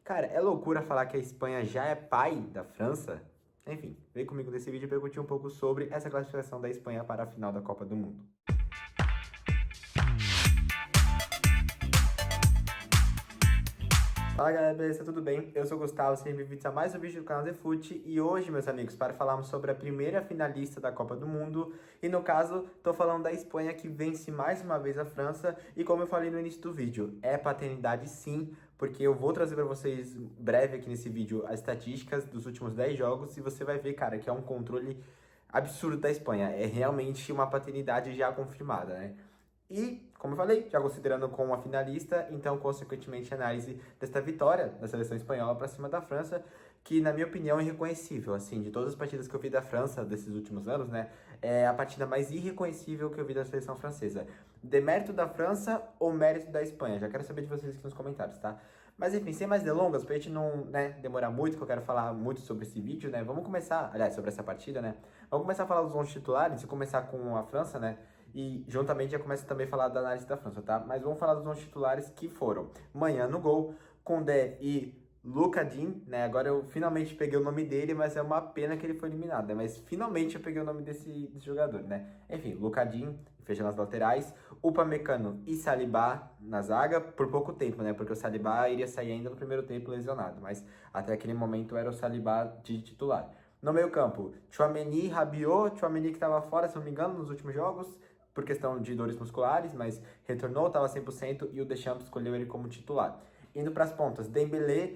Cara, é loucura falar que a Espanha já é pai da França? Enfim, vem comigo nesse vídeo para discutir um pouco sobre essa classificação da Espanha para a final da Copa do Mundo. Fala galera, beleza? Tudo bem? Eu sou o Gustavo, sejam bem-vindos a mais um vídeo do canal TheFoot e hoje, meus amigos, para falarmos sobre a primeira finalista da Copa do Mundo e no caso, tô falando da Espanha que vence mais uma vez a França e como eu falei no início do vídeo, é paternidade sim, porque eu vou trazer para vocês breve aqui nesse vídeo as estatísticas dos últimos 10 jogos e você vai ver, cara, que é um controle absurdo da Espanha, é realmente uma paternidade já confirmada, né? E, como eu falei, já considerando como a finalista, então, consequentemente, a análise desta vitória da seleção espanhola para cima da França, que, na minha opinião, é irreconhecível. Assim, de todas as partidas que eu vi da França desses últimos anos, né, é a partida mais irreconhecível que eu vi da seleção francesa. Demérito da França ou mérito da Espanha? Já quero saber de vocês aqui nos comentários, tá? Mas, enfim, sem mais delongas, pra gente não, né, demorar muito, que eu quero falar muito sobre esse vídeo, né, vamos começar, aliás, sobre essa partida, né, vamos começar a falar dos 11 titulares, e começar com a França, né, e juntamente já começa também a falar da análise da França, tá? Mas vamos falar dos 11 titulares que foram Manhã no gol, Condé e Lucadin, né? Agora eu finalmente peguei o nome dele, mas é uma pena que ele foi eliminado, né? Mas finalmente eu peguei o nome desse jogador, né? Enfim, Lucadin, fechando as laterais, Upamecano e Saliba na zaga, por pouco tempo, né? Porque o Saliba iria sair ainda no primeiro tempo lesionado, mas até aquele momento era o Saliba de titular. No meio campo, Tchouaméni, Rabiot, Tchouaméni que estava fora, se não me engano, nos últimos jogos, por questão de dores musculares, mas retornou, estava 100% e o Deschamps escolheu ele como titular. Indo para as pontas, Dembélé,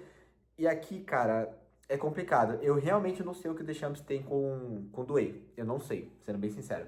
e aqui, cara, é complicado. Eu realmente não sei o que o Deschamps tem com o Doué. Eu não sei, sendo bem sincero.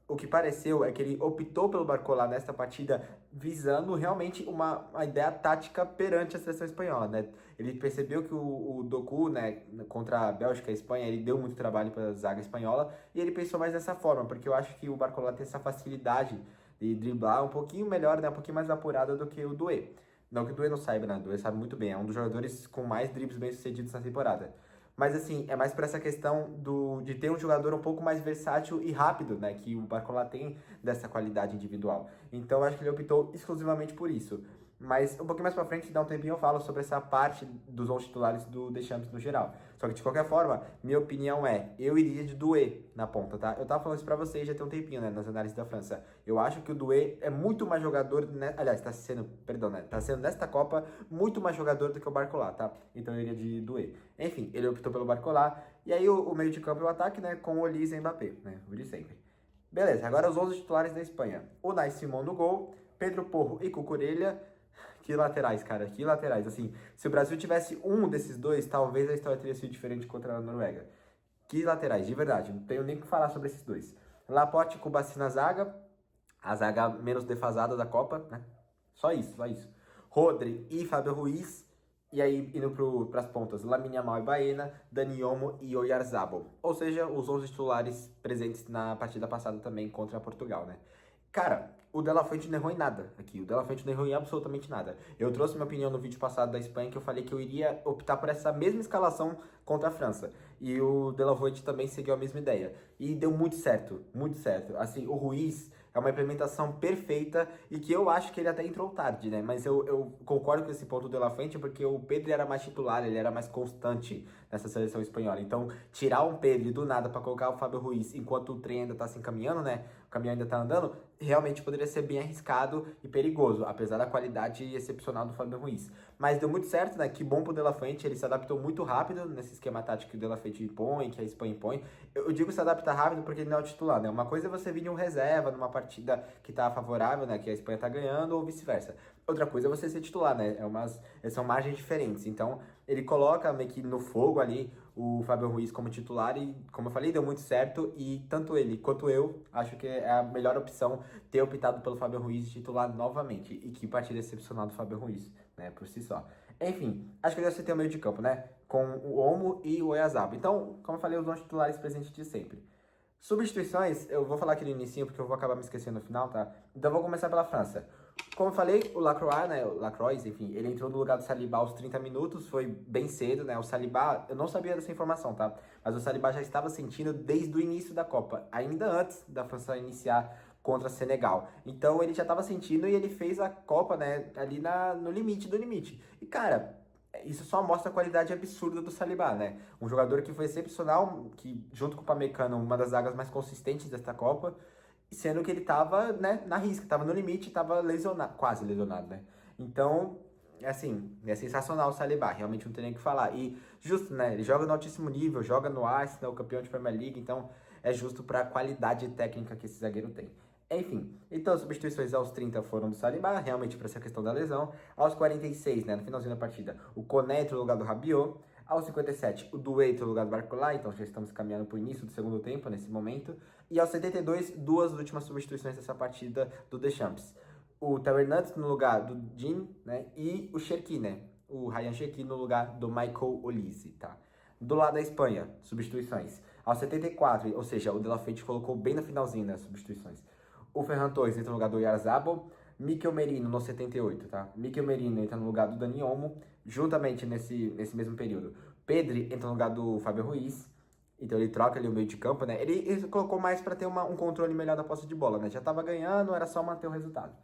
O que pareceu é que ele optou pelo Barcola nesta partida visando realmente uma ideia tática perante a seleção espanhola, né? Ele percebeu que o Doku, né, contra a Bélgica e a Espanha, ele deu muito trabalho para a zaga espanhola e ele pensou mais dessa forma, porque eu acho que o Barcola tem essa facilidade de driblar um pouquinho melhor, né, um pouquinho mais apurada do que o Doué. Não que o Doué não saiba, né? O Doué sabe muito bem, é um dos jogadores com mais dribles bem-sucedidos na temporada. Mas assim, é mais para essa questão de ter um jogador um pouco mais versátil e rápido, né? Que o Barcola tem dessa qualidade individual. Então eu acho que ele optou exclusivamente por isso. Mas um pouquinho mais pra frente, dá um tempinho, eu falo sobre essa parte dos 11 titulares do Deschamps no geral. Só que de qualquer forma, minha opinião é, eu iria de Doué na ponta, tá? Eu tava falando isso pra vocês já tem um tempinho, né, nas análises da França. Eu acho que o Doué é muito mais jogador, né? Aliás, tá sendo, perdão, né? Tá sendo nesta Copa muito mais jogador do que o Barcola, tá? Então eu iria de Doué. Enfim, ele optou pelo Barcola. E aí o meio de campo e o ataque, né, com o Olise e Mbappé, né? O de sempre. Beleza, agora os 11 titulares da Espanha. Unai Simón no gol, Pedro Porro e Cucurella. Que laterais, cara, que laterais. Assim, se o Brasil tivesse um desses dois, talvez a história teria sido diferente contra a Noruega. Que laterais, de verdade, não tenho nem o que falar sobre esses dois. Laporte e Cubarsí na zaga, a zaga menos defasada da Copa, né? Só isso, só isso. Rodri e Fábio Ruiz, e aí indo para as pontas, Lamine Yamal e Baena, Dani Olmo e Oyarzabal. Ou seja, os 11 titulares presentes na partida passada também contra Portugal, né? Cara, o De La Fuente não errou em nada aqui. O De La Fuente não errou em absolutamente nada. Eu trouxe minha opinião no vídeo passado da Espanha que eu falei que eu iria optar por essa mesma escalação contra a França. E o De La Fuente também seguiu a mesma ideia. E deu muito certo, muito certo. Assim, o Ruiz é uma implementação perfeita e que eu acho que ele até entrou tarde, né? Mas eu concordo com esse ponto do De La Fuente porque o Pedro era mais titular, ele era mais constante nessa seleção espanhola. Então, tirar um Pedro do nada para colocar o Fábio Ruiz enquanto o trem ainda tá se encaminhando, né? O caminho ainda tá andando, realmente poderia ser bem arriscado e perigoso, apesar da qualidade excepcional do Fábio Ruiz. Mas deu muito certo, né? Que bom pro De La Fuente, ele se adaptou muito rápido nesse esquema tático que o De La Fuente impõe, que a Espanha impõe. Eu digo se adapta rápido porque ele não é o titular, né? Uma coisa é você vir de um reserva numa partida que tá favorável, né? Que a Espanha tá ganhando ou vice-versa. Outra coisa é você ser titular, né? São margens diferentes. Então, ele coloca meio que no fogo ali o Fábio Ruiz como titular e, como eu falei, deu muito certo. E tanto ele quanto eu acho que é a melhor opção ter optado pelo Fábio Ruiz titular novamente. E que partida excepcional do Fábio Ruiz, né? Por si só. Enfim, acho que eu já citei o meio de campo, né? Com o Olmo e o Oyarzabal. Então, como eu falei, os dois titulares presentes de sempre. Substituições, eu vou falar aqui no início porque eu vou acabar me esquecendo no final, tá? Então eu vou começar pela França. Como eu falei, o Lacroix, né, o Lacroix, enfim, ele entrou no lugar do Saliba aos 30 minutos, foi bem cedo, né, o Saliba, eu não sabia dessa informação, tá? Mas o Saliba já estava sentindo desde o início da Copa, ainda antes da França iniciar contra Senegal. Então ele já estava sentindo e ele fez a Copa, né, ali no limite do limite. E cara, isso só mostra a qualidade absurda do Saliba, né? Um jogador que foi excepcional, que junto com o Pamecano, uma das zagas mais consistentes desta Copa, sendo que ele tava, né, na risca, tava no limite, tava lesionado, quase lesionado, né? Então, assim, é sensacional o Saliba, realmente não tem nem o que falar. E justo, né, ele joga no altíssimo nível, joga no Arsenal, campeão de Premier League, então é justo para a qualidade técnica que esse zagueiro tem. Enfim, então as substituições aos 30 foram do Saliba, realmente para essa questão da lesão. Aos 46, né, no finalzinho da partida, o Koné entrou no lugar do Rabiot. Aos 57, o Doué entrou no lugar do Barcola, então já estamos caminhando para o início do segundo tempo nesse momento. E aos 72, duas últimas substituições dessa partida do Deschamps. O Theo Hernandez no lugar do Jean, né, e o Cherki, né, o Ryan Cherki no lugar do Michael Olise, tá? Do lado da Espanha, substituições. Aos 74, ou seja, o De La Fuente colocou bem no finalzinho das substituições. O Ferran Torres entra no lugar do Oyarzabal, Mikel Merino no 78, tá? Mikel Merino entra no lugar do Dani Olmo, juntamente nesse mesmo período. Pedri entra no lugar do Fábio Ruiz, então ele troca ali o meio de campo, né? Ele colocou mais para ter um controle melhor da posse de bola, né? Já tava ganhando, era só manter o resultado.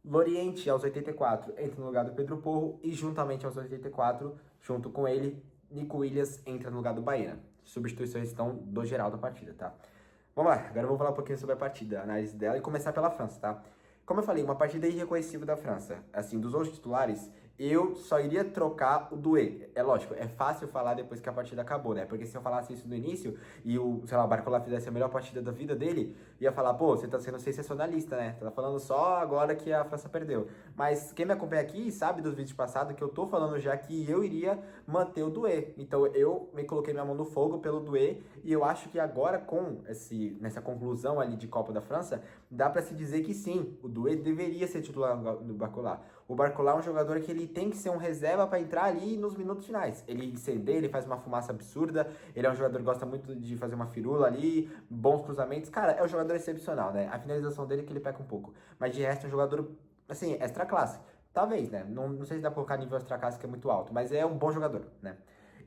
Loriente, aos 84, entra no lugar do Pedro Porro e juntamente aos 84, junto com ele, Nico Williams entra no lugar do Baena. Substituições estão do geral da partida, tá? Vamos lá, agora eu vou falar um pouquinho sobre a partida, a análise dela e começar pela França, tá? Como eu falei, uma partida irreconhecível da França. Assim, dos 11 titulares, eu só iria trocar o Doué. É lógico, é fácil falar depois que a partida acabou, né? Porque se eu falasse isso no início e o, sei lá, o Barcola fizesse a melhor partida da vida dele, ia falar, pô, você tá sendo sensacionalista, né? Tá falando só agora que a França perdeu. Mas quem me acompanha aqui sabe dos vídeos passados que eu tô falando já que eu iria manter o Doué. Então eu me coloquei minha mão no fogo pelo Doué e eu acho que agora com nessa conclusão ali de Copa da França, dá pra se dizer que sim, o Doué deveria ser titular do Barcola. O Barcola é um jogador que ele tem que ser um reserva para entrar ali nos minutos finais. Ele incender, ele faz uma fumaça absurda, ele é um jogador que gosta muito de fazer uma firula ali, bons cruzamentos. Cara, é um jogador excepcional, né? A finalização dele é que ele peca um pouco. Mas de resto é um jogador, assim, extra classe. Talvez, né? Não sei se dá pra colocar nível extra classe que é muito alto, mas é um bom jogador, né?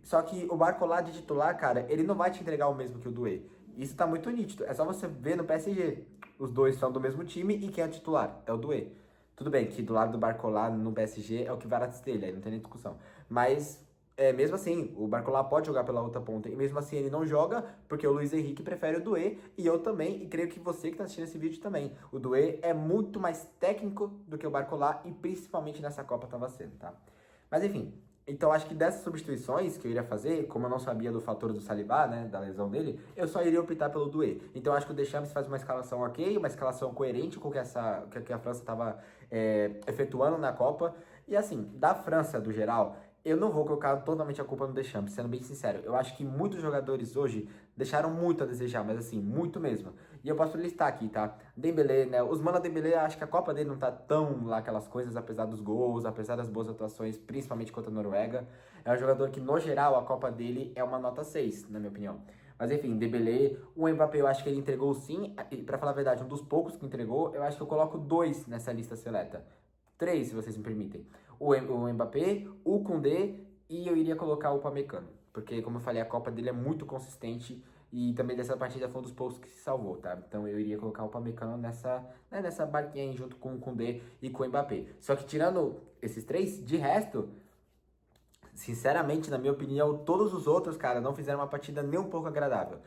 Só que o Barcola de titular, cara, ele não vai te entregar o mesmo que o Doué. Isso tá muito nítido. É só você ver no PSG. Os dois são do mesmo time e quem é o titular? É o Doué. Tudo bem que do lado do Barcola no PSG é o Kvaratskhelia, aí não tem nem discussão. Mas, mesmo assim, o Barcola pode jogar pela outra ponta. E mesmo assim ele não joga porque o Luiz Henrique prefere o Doué. E eu também, e creio que você que está assistindo esse vídeo também. O Doué é muito mais técnico do que o Barcola e principalmente nessa Copa estava sendo, tá? Mas enfim, então acho que dessas substituições que eu iria fazer, como eu não sabia do fator do Saliba, né, da lesão dele, eu só iria optar pelo Doué. Então acho que o Deschamps faz uma escalação ok, uma escalação coerente com o que, que a França estava efetuando na Copa. E assim, da França do geral, eu não vou colocar totalmente a culpa no Deschamps, sendo bem sincero. Eu acho que muitos jogadores hoje deixaram muito a desejar, mas assim, muito mesmo. E eu posso listar aqui, tá? Dembélé, né? Ousmane Dembélé, acho que a Copa dele não tá tão lá aquelas coisas, apesar dos gols, apesar das boas atuações, principalmente contra a Noruega. É um jogador que, no geral, a Copa dele é uma nota 6, na minha opinião. Mas enfim, Dembélé, o Mbappé eu acho que ele entregou sim, e pra falar a verdade, um dos poucos que entregou, eu acho que eu coloco 2 nessa lista seleta. 3, se vocês me permitem. O Mbappé, o Koundé e eu iria colocar o Upamecano. Porque, como eu falei, a Copa dele é muito consistente e também dessa partida foi um dos poucos que se salvou, tá? Então eu iria colocar o Upamecano nessa barquinha aí junto com o Koundé e com o Mbappé. Só que tirando esses 3, de resto, sinceramente, na minha opinião, todos os outros, cara, não fizeram uma partida nem um pouco agradável.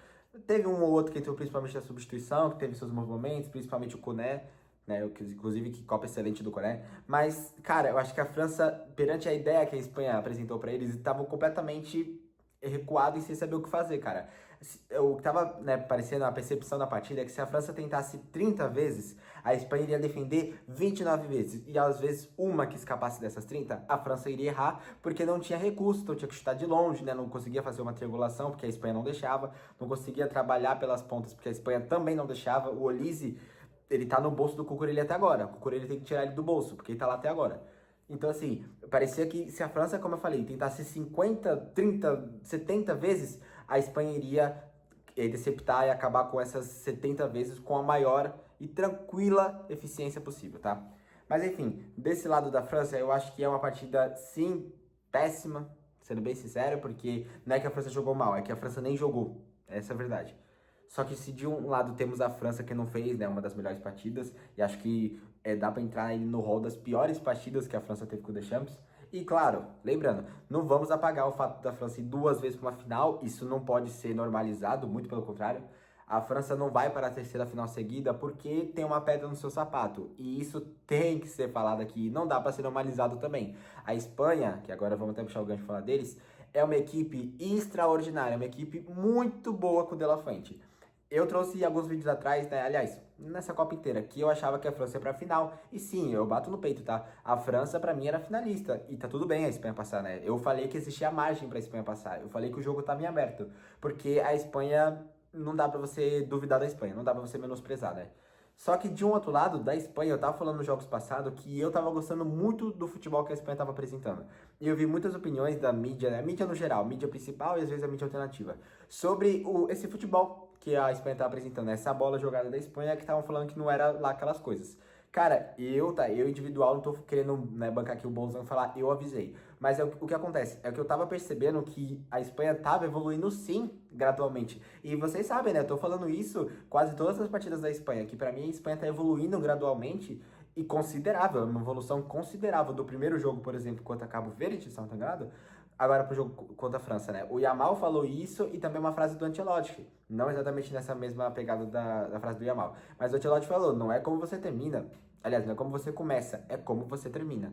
Teve um ou outro que entrou principalmente na substituição, que teve seus movimentos, principalmente o Koné, né? Inclusive, que Copa excelente do Koné. Mas, cara, eu acho que a França, perante a ideia que a Espanha apresentou pra eles, estavam completamente recuados e sem saber o que fazer, cara. O que tava, né, parecendo a percepção da partida é que se a França tentasse 30 vezes, a Espanha iria defender 29 vezes. E às vezes, uma que escapasse dessas 30, a França iria errar, porque não tinha recurso, então tinha que chutar de longe, né? Não conseguia fazer uma triangulação, porque a Espanha não deixava. Não conseguia trabalhar pelas pontas, porque a Espanha também não deixava. O Olise, ele tá no bolso do Cucurella até agora. O Cucurella tem que tirar ele do bolso, porque ele tá lá até agora. Então, assim, parecia que se a França, como eu falei, tentasse 50, 30, 70 vezes, a Espanha iria interceptar e acabar com essas 70 vezes com a maior e tranquila eficiência possível, tá? Mas, enfim, desse lado da França, eu acho que é uma partida, sim, péssima, sendo bem sincero, porque não é que a França jogou mal, é que a França nem jogou. Essa é a verdade. Só que se de um lado temos a França que não fez, né, uma das melhores partidas, e acho que dá pra entrar aí no rol das piores partidas que a França teve com o Deschamps, E claro, lembrando, não vamos apagar o fato da França ir 2 vezes para uma final, isso não pode ser normalizado, muito pelo contrário. A França não vai para a terceira final seguida porque tem uma pedra no seu sapato. E isso tem que ser falado aqui, não dá para ser normalizado também. A Espanha, que agora vamos até puxar o gancho e falar deles, é uma equipe extraordinária, uma equipe muito boa com o De La Fuente. Eu trouxe alguns vídeos atrás, né? Aliás, nessa Copa inteira, que eu achava que a França ia pra final. E sim, eu bato no peito, tá? A França, pra mim, era finalista. E tá tudo bem a Espanha passar, né? Eu falei que existia margem pra Espanha passar. Eu falei que o jogo tava em aberto. Porque a Espanha, não dá pra você duvidar da Espanha. Não dá pra você menosprezar, né? Só que de um outro lado, da Espanha, eu tava falando nos jogos passados que eu tava gostando muito do futebol que a Espanha tava apresentando. E eu vi muitas opiniões da mídia, né? Mídia no geral, mídia principal e às vezes a mídia alternativa, sobre esse futebol que a Espanha tá apresentando, essa bola jogada da Espanha, que estavam falando que não era lá aquelas coisas. Cara, eu individual, não tô querendo, né, bancar aqui o bolsão e falar, eu avisei. Mas o que acontece? É que eu tava percebendo que a Espanha tava evoluindo sim, gradualmente. E vocês sabem, né? Eu tô falando isso quase todas as partidas da Espanha, que pra mim a Espanha tá evoluindo gradualmente e considerável, uma evolução considerável do primeiro jogo, por exemplo, contra Cabo Verde, se não tô enganado, agora pro jogo contra a França, né? O Yamal falou isso e também uma frase do Ancelotti, não exatamente nessa mesma pegada da frase do Yamal, mas o Ancelotti falou, não é como você termina, aliás, não é como você começa, é como você termina.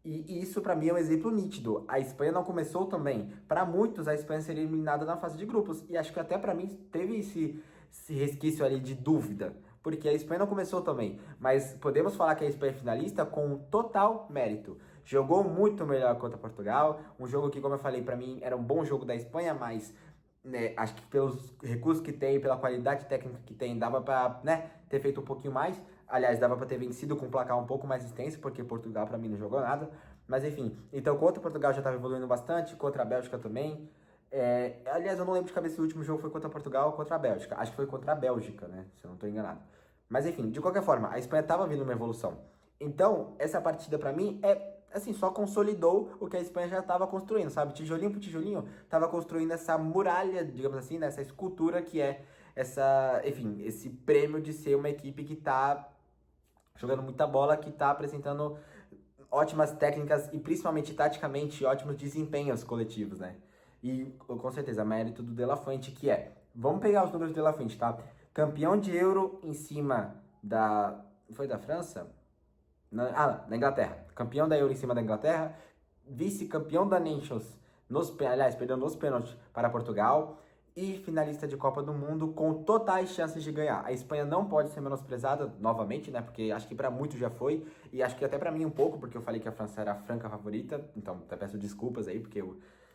E isso pra mim é um exemplo nítido. A Espanha não começou também. Para muitos, a Espanha seria eliminada na fase de grupos. E acho que até pra mim teve esse resquício ali de dúvida. Porque a Espanha não começou também. Mas podemos falar que a Espanha é finalista com total mérito. Jogou muito melhor contra Portugal. Um jogo que, como eu falei, pra mim era um bom jogo da Espanha, mas né, acho que pelos recursos que tem, pela qualidade técnica que tem, dava pra, né, ter feito um pouquinho mais. Aliás, dava pra ter vencido com um placar um pouco mais extenso, porque Portugal pra mim não jogou nada. Mas enfim, então contra Portugal já estava evoluindo bastante, contra a Bélgica também. Aliás, eu não lembro de cabeça se o último jogo foi contra Portugal ou contra a Bélgica. Acho que foi contra a Bélgica, né? Se eu não estou enganado. Mas enfim, de qualquer forma, a Espanha estava vindo uma evolução. Então, essa partida pra mim assim, só consolidou o que a Espanha já estava construindo, sabe? Tijolinho por tijolinho, estava construindo essa muralha, digamos assim, né? Essa escultura que é enfim, esse prêmio de ser uma equipe que tá jogando muita bola, que tá apresentando ótimas técnicas e principalmente taticamente ótimos desempenhos coletivos, né? E com certeza, mérito do De La Fuente, que vamos pegar os números do De La Fuente, tá? Campeão de Euro em cima foi da França? Da Inglaterra. Campeão da Euro em cima da Inglaterra, vice-campeão da Nations, aliás, perdeu nos pênaltis para Portugal, e finalista de Copa do Mundo com totais chances de ganhar. A Espanha não pode ser menosprezada novamente, né? Porque acho que para muitos já foi, e acho que até para mim um pouco, porque eu falei que a França era a franca favorita, então até peço desculpas aí, porque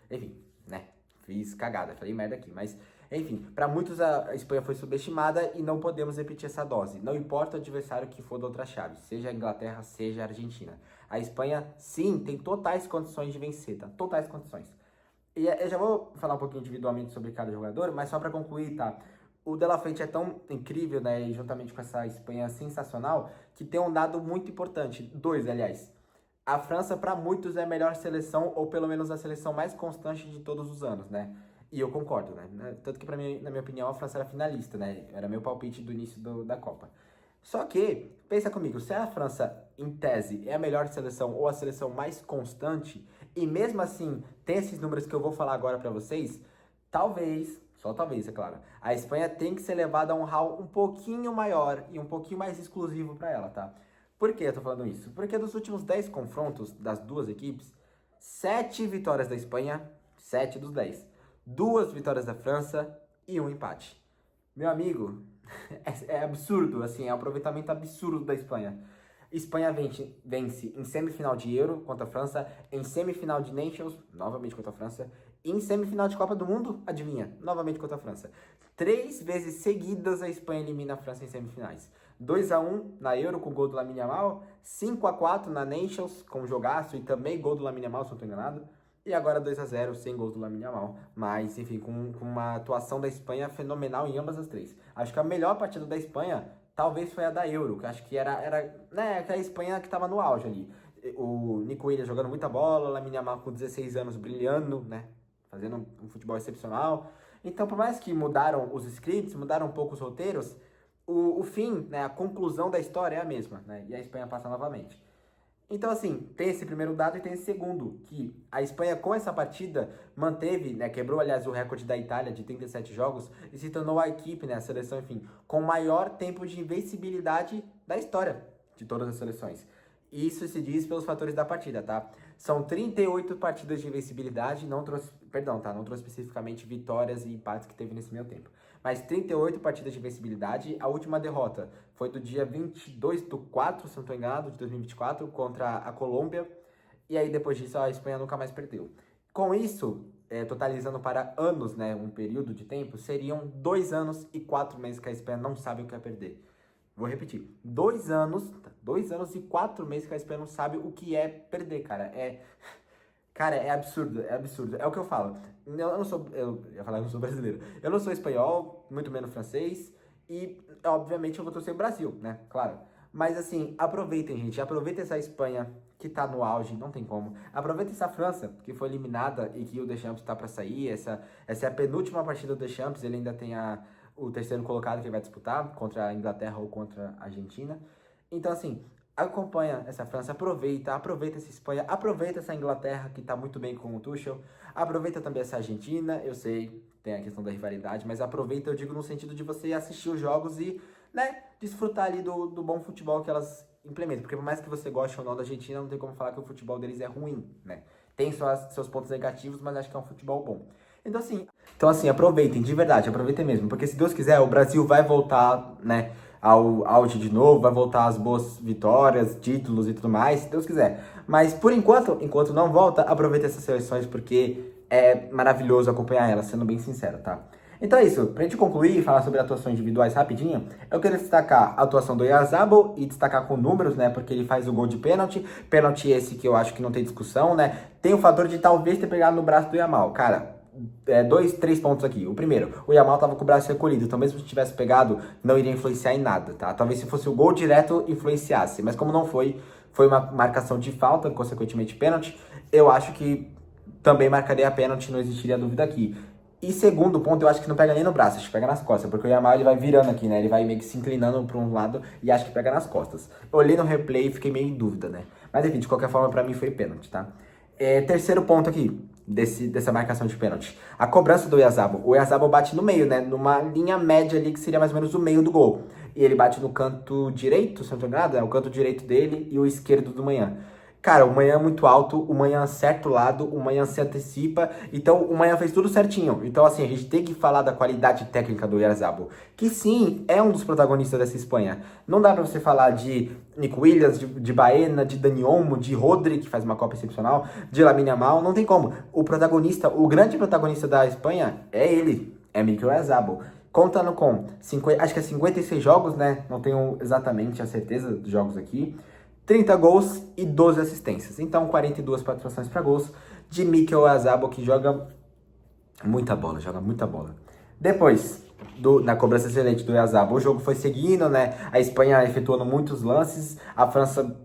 enfim, né? Fiz cagada, falei merda aqui, mas enfim, para muitos a Espanha foi subestimada e não podemos repetir essa dose. Não importa o adversário que for da outra chave, seja a Inglaterra, seja a Argentina. A Espanha, sim, tem totais condições de vencer, tá? Totais condições. E eu já vou falar um pouquinho individualmente sobre cada jogador, mas só para concluir, tá? O De La Fuente é tão incrível, né? E juntamente com essa Espanha sensacional, que tem um dado muito importante. Dois, aliás. A França, para muitos, é a melhor seleção, ou pelo menos a seleção mais constante de todos os anos, né? E eu concordo, né? Tanto que, para mim, na minha opinião, a França era finalista, né? Era meu palpite do início da Copa. Só que, pensa comigo, se a França, em tese, é a melhor seleção ou a seleção mais constante, e mesmo assim tem esses números que eu vou falar agora pra vocês, talvez, só talvez, é claro, a Espanha tem que ser levada a um hall um pouquinho maior e um pouquinho mais exclusivo pra ela, tá? Por que eu tô falando isso? Porque dos últimos 10 confrontos das duas equipes, 7 vitórias da Espanha, 7 dos 10. 2 vitórias da França e um empate. Meu amigo, é absurdo, assim, é um aproveitamento absurdo da Espanha. Espanha vence em semifinal de Euro contra a França, em semifinal de Nations, novamente contra a França, e em semifinal de Copa do Mundo, adivinha, novamente contra a França. 3 vezes seguidas a Espanha elimina a França em semifinais. 2-1 na Euro com gol do Lamine Yamal, 5-4 na Nations com jogaço e também gol do Lamine Yamal, se não estou enganado. E agora 2-0 sem gols do Lamine Yamal. Mas, enfim, com uma atuação da Espanha fenomenal em ambas as três. Acho que a melhor partida da Espanha talvez foi a da Euro, que acho que era né, aquela Espanha que estava no auge ali. O Nico Williams jogando muita bola, o Lamine Yamal com 16 anos brilhando, né? Fazendo um futebol excepcional. Então, por mais que mudaram os scripts, mudaram um pouco os roteiros, o fim, né, a conclusão da história é a mesma, né? E a Espanha passa novamente. Então, assim, tem esse primeiro dado e tem esse segundo, que a Espanha, com essa partida, manteve, né, quebrou, aliás, o recorde da Itália de 37 jogos e se tornou a equipe, né, a seleção, enfim, com maior tempo de invencibilidade da história de todas as seleções. Isso se diz pelos fatores da partida, tá? São 38 partidas de invencibilidade, não trouxe, perdão, tá? Não trouxe especificamente vitórias e empates que teve nesse meio tempo. Mas 38 partidas de invencibilidade. A última derrota foi do dia 22/4, se não estou enganado, de 2024, contra a Colômbia. E aí, depois disso, a Espanha nunca mais perdeu. Com isso, totalizando para anos, né, um período de tempo, seriam 2 anos e 4 meses que a Espanha não sabe o que é perder. Vou repetir. 2 anos e 4 meses que a Espanha não sabe o que é perder, cara. Cara, é absurdo, é absurdo. É o que eu falo. Eu não sou. Eu ia falar que eu não sou brasileiro. Eu não sou espanhol, muito menos francês. E, obviamente, eu vou torcer o Brasil, né? Claro. Mas, assim, aproveitem, gente. Aproveitem essa Espanha que tá no auge, não tem como. Aproveitem essa França, que foi eliminada e que o Deschamps tá pra sair. Essa é a penúltima partida do Deschamps. Ele ainda tem o terceiro colocado que ele vai disputar contra a Inglaterra ou contra a Argentina. Então, assim, acompanha essa França, aproveita essa Espanha, aproveita essa Inglaterra que tá muito bem com o Tuchel, aproveita também essa Argentina, eu sei, tem a questão da rivalidade, mas aproveita, eu digo, no sentido de você assistir os jogos e, né, desfrutar ali do bom futebol que elas implementam, porque por mais que você goste ou não da Argentina, não tem como falar que o futebol deles é ruim, né, tem seus pontos negativos, mas acho que é um futebol bom. Então assim, aproveitem, de verdade, aproveitem mesmo, porque se Deus quiser, o Brasil vai voltar, né, ao auge de novo, vai voltar às boas vitórias, títulos e tudo mais, se Deus quiser. Mas por enquanto não volta, aproveita essas seleções porque é maravilhoso acompanhar elas, sendo bem sincero, tá? Então é isso, pra gente concluir e falar sobre atuações individuais rapidinho, eu quero destacar a atuação do Oyarzabal e destacar com números, né, porque ele faz o gol de pênalti esse que eu acho que não tem discussão, né, tem o fator de talvez ter pegado no braço do Yamal, cara, 3 pontos aqui. O primeiro, o Yamal tava com o braço recolhido, então mesmo se tivesse pegado, não iria influenciar em nada, tá? Talvez se fosse o gol direto, influenciasse, mas como não foi, foi uma marcação de falta, consequentemente pênalti, eu acho que também marcaria a pênalti, não existiria dúvida aqui. E segundo ponto, eu acho que não pega nem no braço, acho que pega nas costas, porque o Yamal ele vai virando aqui, né? Ele vai meio que se inclinando para um lado e acho que pega nas costas. Eu olhei no replay e fiquei meio em dúvida, né? Mas enfim, de qualquer forma, pra mim foi pênalti, tá? Terceiro ponto aqui, dessa marcação de pênalti. A cobrança do Oyarzabal. O Oyarzabal bate no meio, né? Numa linha média ali, que seria mais ou menos o meio do gol. E ele bate no canto direito, se não estou enganado, é o canto direito dele e o esquerdo do Manhã. Cara, o Manhã é muito alto, o Manhã acerta o lado, o Manhã se antecipa, então o Manhã fez tudo certinho. Então, assim, a gente tem que falar da qualidade técnica do Oyarzabal, que sim, é um dos protagonistas dessa Espanha. Não dá pra você falar de Nico Williams, de Baena, de Dani Olmo, de Rodri, que faz uma Copa excepcional, de Lamine Yamal, não tem como. O protagonista, o grande protagonista da Espanha é ele, é Mikel Oyarzabal. Contando com, acho que é 56 jogos, né? Não tenho exatamente a certeza dos jogos aqui. 30 gols e 12 assistências. Então, 42 participações para gols de Mikel Oyarzabal, que joga muita bola, Depois, na cobrança excelente do Oyarzabal, o jogo foi seguindo, né? A Espanha efetuando muitos lances, a França,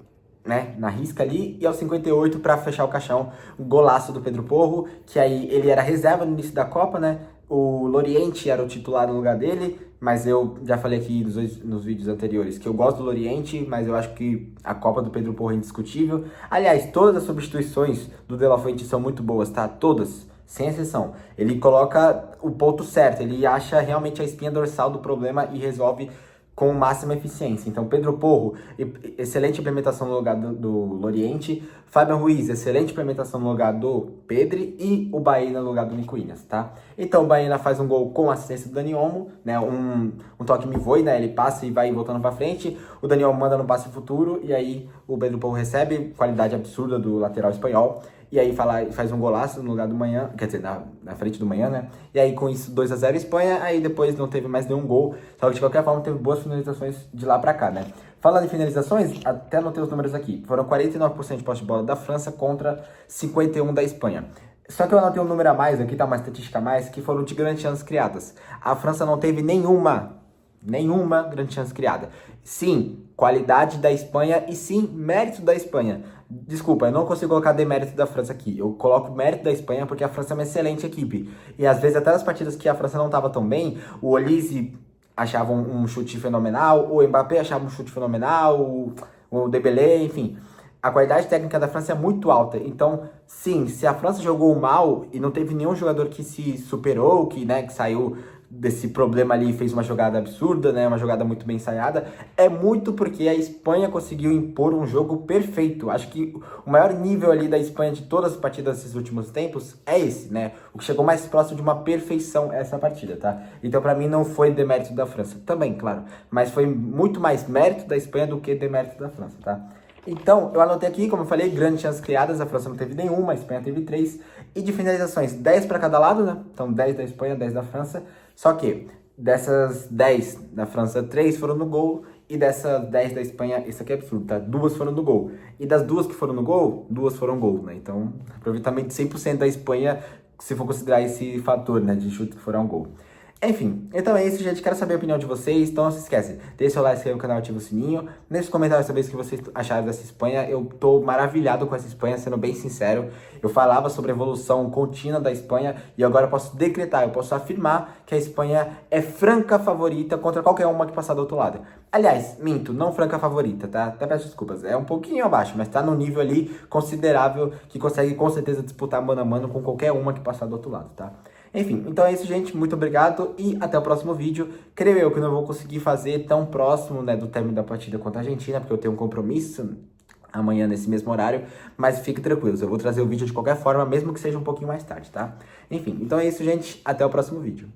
né, na risca ali, e aos 58 para fechar o caixão, o golaço do Pedro Porro, que aí ele era reserva no início da Copa, né? O Loriente era o titular no lugar dele, mas eu já falei aqui nos vídeos anteriores que eu gosto do Loriente, mas eu acho que a Copa do Pedro Porro é indiscutível. Aliás, todas as substituições do De La Fuente são muito boas, tá? Todas, sem exceção. Ele coloca o ponto certo, ele acha realmente a espinha dorsal do problema e resolve com máxima eficiência. Então, Pedro Porro, excelente implementação no lugar do Loriente. Fabian Ruiz, excelente implementação no lugar do Pedri. E o Baena no lugar do Nico Williams, tá? Então, o Baena faz um gol com assistência do Dani Olmo, né? Um toque me voe, né? Ele passa e vai voltando pra frente. O Dani Olmo manda no passe futuro. E aí, o Pedro Porro recebe. Qualidade absurda do lateral espanhol. E aí faz um golaço no lugar do Manhã, quer dizer, na frente do Manhã, né? E aí com isso 2-0 Espanha, aí depois não teve mais nenhum gol, só que de qualquer forma teve boas finalizações de lá pra cá, né? Falando em finalizações, até anotei os números aqui, foram 49% de posse de bola da França contra 51% da Espanha. Só que eu anotei um número a mais aqui, tá? Uma estatística a mais, que foram de grandes chances criadas. A França não teve nenhuma grande chance criada. Sim, qualidade da Espanha e sim, mérito da Espanha. Desculpa, eu não consigo colocar demérito da França aqui. Eu coloco mérito da Espanha porque a França é uma excelente equipe. E às vezes até nas partidas que a França não estava tão bem, o Olise achava um chute fenomenal, o Mbappé achava um chute fenomenal, o Dembélé, enfim. a qualidade técnica da França é muito alta. Então, sim, se a França jogou mal e não teve nenhum jogador que se superou, que, né, que saiu desse problema ali e fez uma jogada absurda, né, uma jogada muito bem ensaiada, é muito porque a Espanha conseguiu impor um jogo perfeito. Acho que o maior nível ali da Espanha de todas as partidas desses últimos tempos é esse, né? O que chegou mais próximo de uma perfeição é essa partida, tá? Então, pra mim, não foi demérito da França. Também, claro, mas foi muito mais mérito da Espanha do que demérito da França, tá? Então, eu anotei aqui, como eu falei, grandes chances criadas, a França não teve nenhuma, a Espanha teve 3. E de finalizações, 10 para cada lado, né? Então, 10 da Espanha, 10 da França. Só que, dessas 10 da França, 3 foram no gol. E dessas 10 da Espanha, isso aqui é absurdo, tá? 2 foram no gol. E das 2 que foram no gol, 2 foram gol, né? Então, aproveitamento 100% da Espanha, se for considerar esse fator, né? De chute que foram gol. Enfim, então é isso, gente. Quero saber a opinião de vocês. Então não se esquece, deixa seu like, se inscreva no canal, ativa o sininho. Deixe nos comentários saber o que vocês acharam dessa Espanha. Eu tô maravilhado com essa Espanha, sendo bem sincero. Eu falava sobre a evolução contínua da Espanha e agora eu posso decretar, eu posso afirmar que a Espanha é franca favorita contra qualquer uma que passar do outro lado. Aliás, minto, não franca favorita, tá? Até peço desculpas. É um pouquinho abaixo, mas tá num nível ali considerável que consegue com certeza disputar mano a mano com qualquer uma que passar do outro lado, tá? Enfim, então é isso, gente. Muito obrigado e até o próximo vídeo. Creio eu que eu não vou conseguir fazer tão próximo, né, do término da partida contra a Argentina, porque eu tenho um compromisso amanhã nesse mesmo horário, mas fiquem tranquilos, eu vou trazer o vídeo de qualquer forma, mesmo que seja um pouquinho mais tarde, tá? Enfim, então é isso, gente. Até o próximo vídeo.